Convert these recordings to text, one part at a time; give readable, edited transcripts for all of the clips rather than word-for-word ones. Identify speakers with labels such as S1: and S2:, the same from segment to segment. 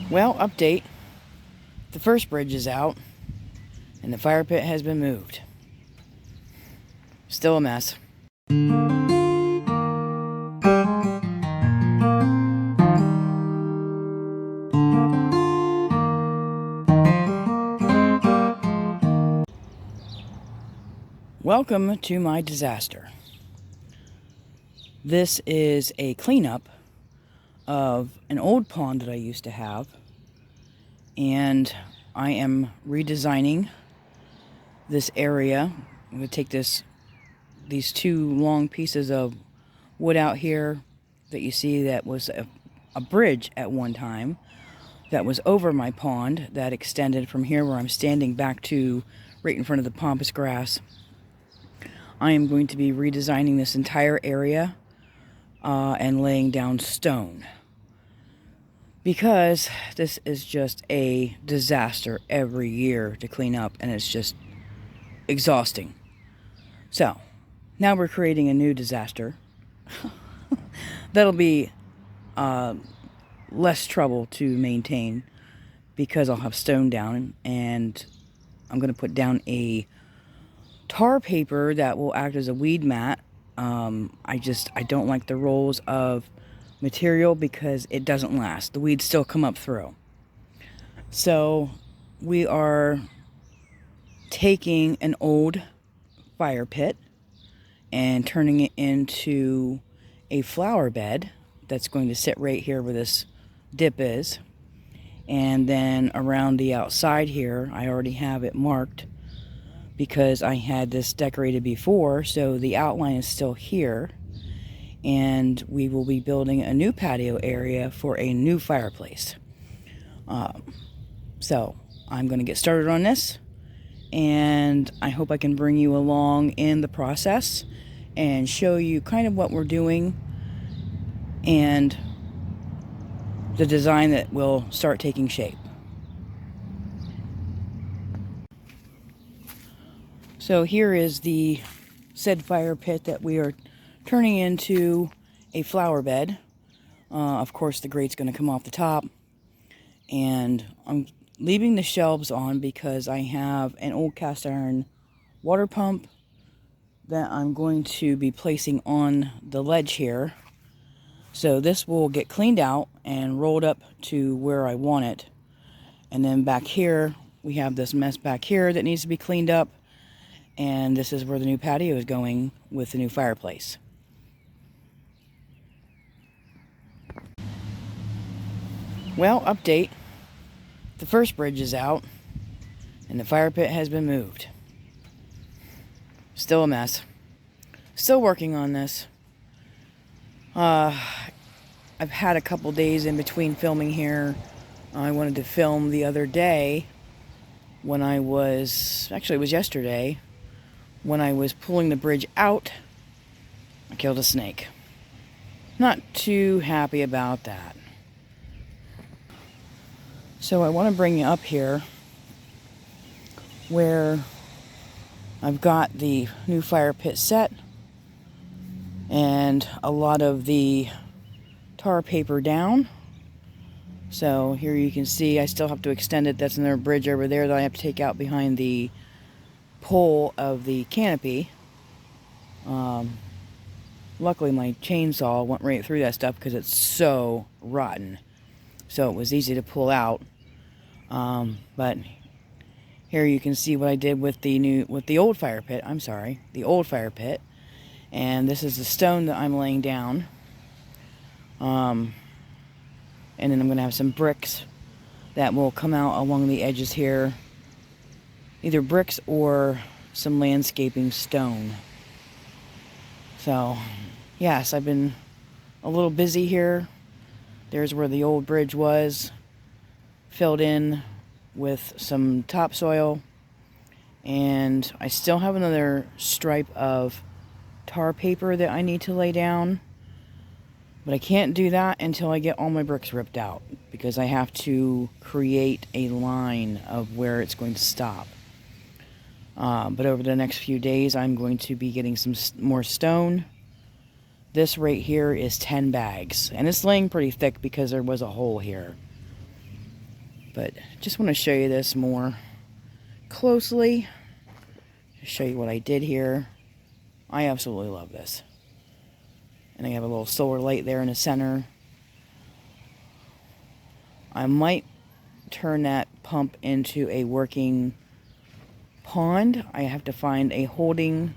S1: Well, update. The first bridge is out, and the fire pit has been moved. Still a mess. Welcome to my disaster. This is a cleanup of an old pond that I used to have, and I am redesigning this area. I'm going to take these two long pieces of wood out here that you see that was a bridge at one time that was over my pond that extended from here where I'm standing back to right in front of the pampas grass. I am going to be redesigning this entire area and laying down stone, because this is just a disaster every year to clean up, and it's just exhausting. So now we're creating a new disaster that'll be less trouble to maintain, because I'll have stone down, and I'm going to put down a tar paper that will act as a weed mat. I don't like the rolls of material because it doesn't last. The weeds still come up through. So we are taking an old fire pit and turning it into a flower bed that's going to sit right here where this dip is. And then around the outside here, I already have it marked because I had this decorated before, so the outline is still here. And we will be building a new patio area for a new fireplace. So I'm going to get started on this, and I hope I can bring you along in the process and show you kind of what we're doing and the design that will start taking shape. So here is the said fire pit that we are turning into a flower bed. Of course, the grate's going to come off the top, and I'm leaving the shelves on because I have an old cast iron water pump that I'm going to be placing on the ledge here. So this will get cleaned out and rolled up to where I want it. And then back here, we have this mess back here that needs to be cleaned up. And this is where the new patio is going with the new fireplace. Well, update. The first bridge is out, and the fire pit has been moved. Still a mess. Still working on this. I've had a couple days in between filming here. I wanted to film the other day when it was yesterday, when I was pulling the bridge out. I killed a snake. Not too happy about that. So I want to bring you up here where I've got the new fire pit set and a lot of the tar paper down. So here you can see I still have to extend it. That's another bridge over there that I have to take out behind the pole of the canopy. Luckily my chainsaw went right through that stuff because it's so rotten. So it was easy to pull out. But here you can see what I did with the old fire pit. The old fire pit. And this is the stone that I'm laying down. And then I'm going to have some bricks that will come out along the edges here. Either bricks or some landscaping stone. So, yes, I've been a little busy here. There's where the old bridge was, filled in with some topsoil. And I still have another stripe of tar paper that I need to lay down. But I can't do that until I get all my bricks ripped out, because I have to create a line of where it's going to stop. But over the next few days, I'm going to be getting some more stone. This right here is 10 bags, and it's laying pretty thick because there was a hole here. But just want to show you this more closely. Show you what I did here. I absolutely love this. And I have a little solar light there in the center. I might turn that pump into a working pond. I have to find a holding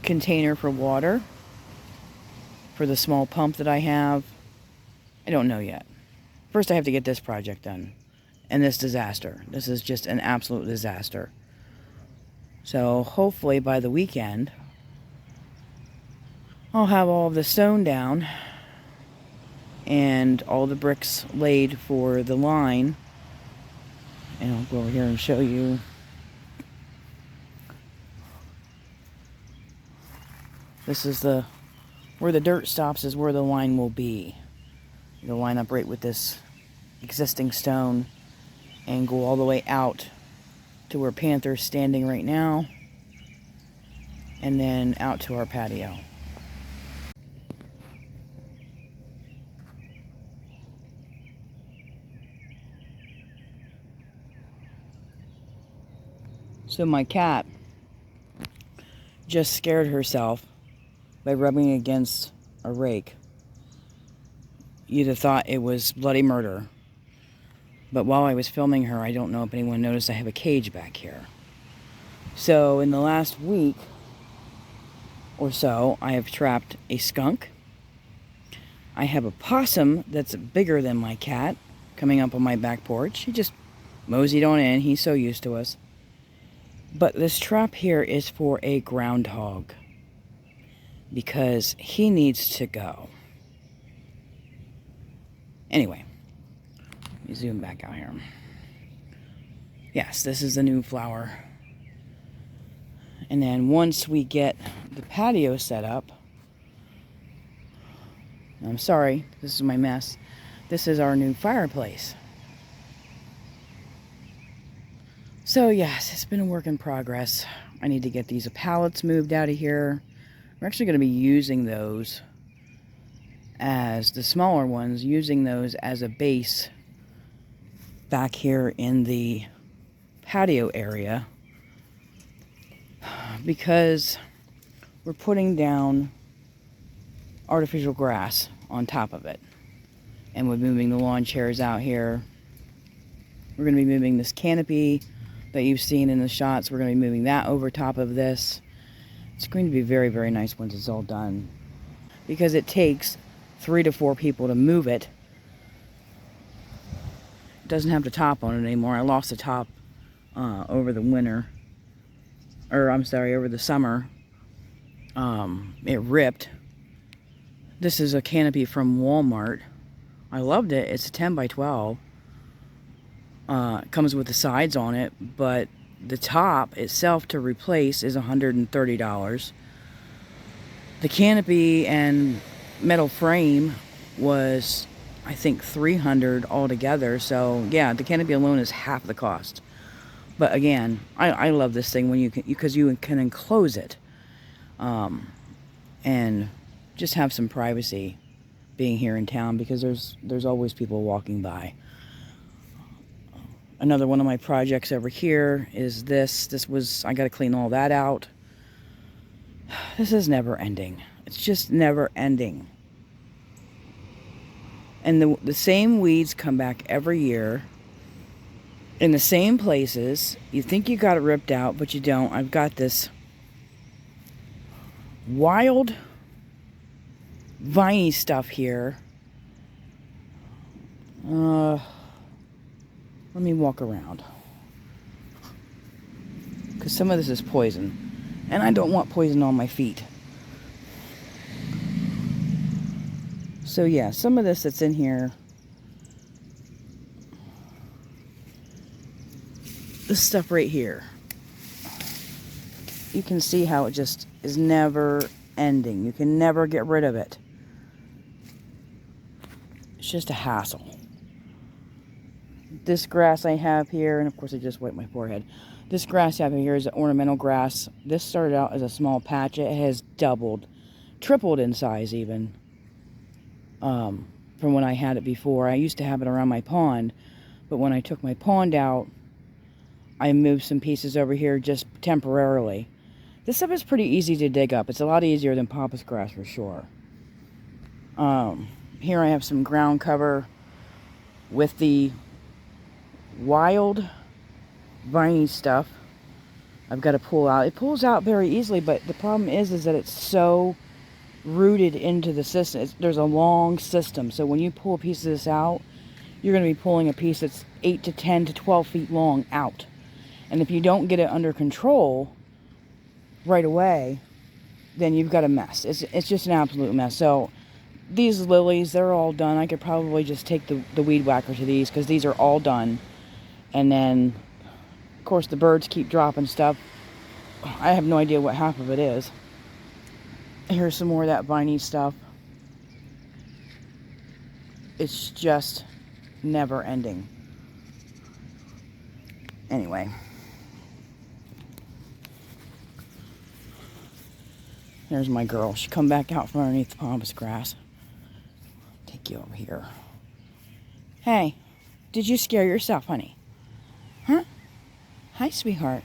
S1: container for water for the small pump that I have. I don't know yet. First I have to get this project done. And this disaster. This is just an absolute disaster. So hopefully by the weekend I'll have all of the stone down and all the bricks laid for the line. And I'll go over here and show you. This is where the dirt stops is where the line will be. It'll line up right with this existing stone and go all the way out to where Panther's standing right now, and then out to our patio. So my cat just scared herself by rubbing against a rake. You'd have thought it was bloody murder. But while I was filming her, I don't know if anyone noticed I have a cage back here. So in the last week or so, I have trapped a skunk. I have a possum that's bigger than my cat coming up on my back porch. He just moseyed on in. He's so used to us. But this trap here is for a groundhog because he needs to go. Anyway, let me zoom back out here. Yes, this is the new flower. And then once we get the patio set up, I'm sorry, this is my mess. This is our new fireplace. So yes, it's been a work in progress. I need to get these pallets moved out of here. We're actually going to be using those as the smaller ones, using those as a base back here in the patio area, because we're putting down artificial grass on top of it. And we're moving the lawn chairs out here. We're going to be moving this canopy that you've seen in the shots. We're going to be moving that over top of this. It's going to be very, very nice once it's all done, because it takes 3 to 4 people to move it. It doesn't have the top on it anymore. I lost the top over the winter, or I'm sorry, over the summer. It ripped. This is a canopy from Walmart. I loved it. It's a 10 by 12. It comes with the sides on it, but the top itself to replace is $130. The canopy and metal frame was, I think, $300 altogether. So yeah, the canopy alone is half the cost. But again, I love this thing when because you can enclose it, and just have some privacy being here in town, because there's always people walking by. Another one of my projects over here is this. I got to clean all that out. This is never ending. It's just never ending. And the same weeds come back every year in the same places. You think you got it ripped out, but you don't. I've got this wild viney stuff here. Let me walk around, because some of this is poison, and I don't want poison on my feet. So yeah, some of this that's in here, this stuff right here, you can see how it just is never ending. You can never get rid of it. It's just a hassle. This grass I have here, and of course I just wiped my forehead. This grass I have here is an ornamental grass. This started out as a small patch. It has doubled, tripled in size even. from when I had it before. I used to have it around my pond, but when I took my pond out, I moved some pieces over here just temporarily. This stuff is pretty easy to dig up. It's a lot easier than pampas grass for sure. Here I have some ground cover with the wild viney stuff. I've got to pull out. It pulls out very easily, but the problem is that it's so rooted into the system. There's a long system, so when you pull a piece of this out, you're going to be pulling a piece that's 8 to 10 to 12 feet long out. And if you don't get it under control right away, then you've got a mess. It's just an absolute mess. So these lilies, they're all done. I could probably just take the weed whacker to these because these are all done. And then, of course, the birds keep dropping stuff. I have no idea what half of it is. Here's some more of that viney stuff. It's just never ending. Anyway. There's my girl. She come back out from underneath the pampas grass. Take you over here. Hey, did you scare yourself, honey? Huh? Hi, sweetheart.